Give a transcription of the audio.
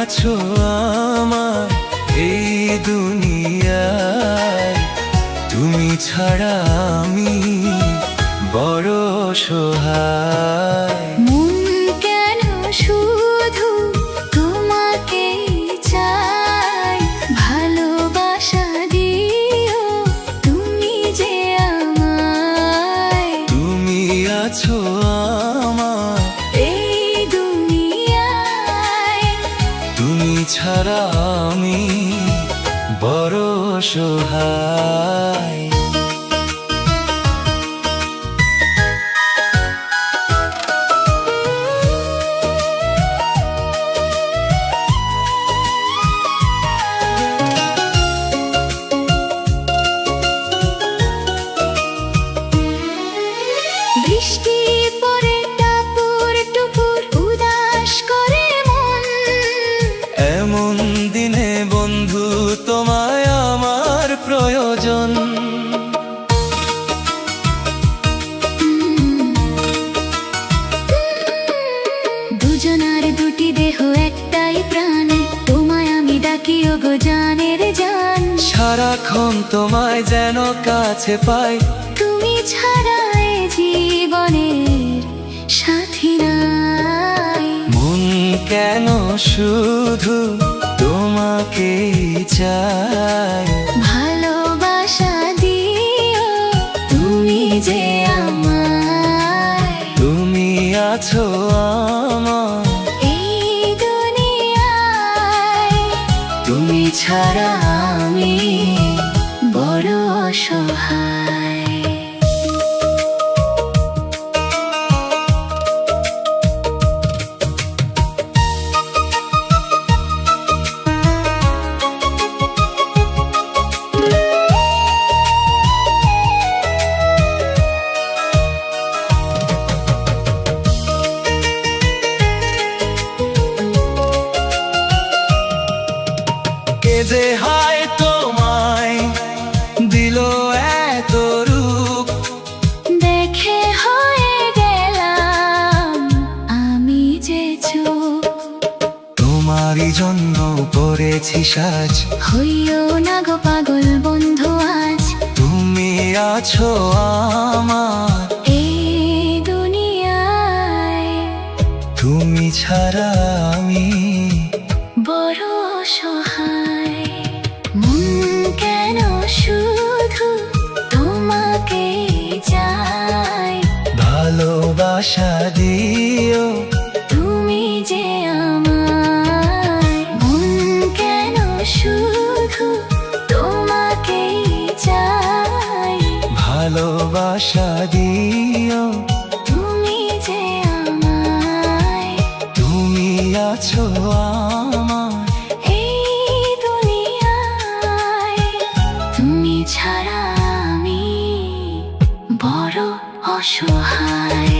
আছো আমার এই দুনিয়ায়, তুমি ছাড়া আমি বড় অসহায়। মন কেন শুধু তোমাকেই চাই, ভালোবাসা দিও তুমি যে আমায়। তুমি আছো আমার এই দুনিয়ায়, তুমি ছাড়া আমি বড় অসহায়। বৃষ্টি পড়ে টাপুর টুপুর উদাস করে মন, এমন দিনে বন্ধু তোমায় আমার প্রয়োজন। দুজনার দুটি দেহ একটাই প্রাণ, তোমায় আমি ডাকি ওগো জানের জান। সারাক্ষণ তোমায় যেন কাছে পাই, তুমি ছাড়া এ জীবনের সাথী নাই। মন কেন শুধু তোমাকেই চাই, ভালোবাসা দিও তুমি যে আমায়। তুমি আছো আমার এই দুনিয়ায়, তুমি ছাড়া আমি বড় অসহায়। কে যে হায় তোমায় দিল এত রূপ, দেখে হয়ে গেলাম আমি যে চুপ। তোমারই জন্য করেছি সাজ, হইও না গো পাগল বন্ধু আজ। তুমি আছো আমার এই দুনিয়ায়, তুমি ছাড়া আমি বড় অসহায়। মন কেন শুধু তোমাকেই চাই, ভালোবাসা দিও তুমি যে আমায়। মন কেন শুধু তোমাকেই চাই, ভালোবাসা দিও তুমি যে আমায়। তুমি আছো আমার এই দুনিয়ায়, তুমি ছাড়া আমি বড় অসহায়।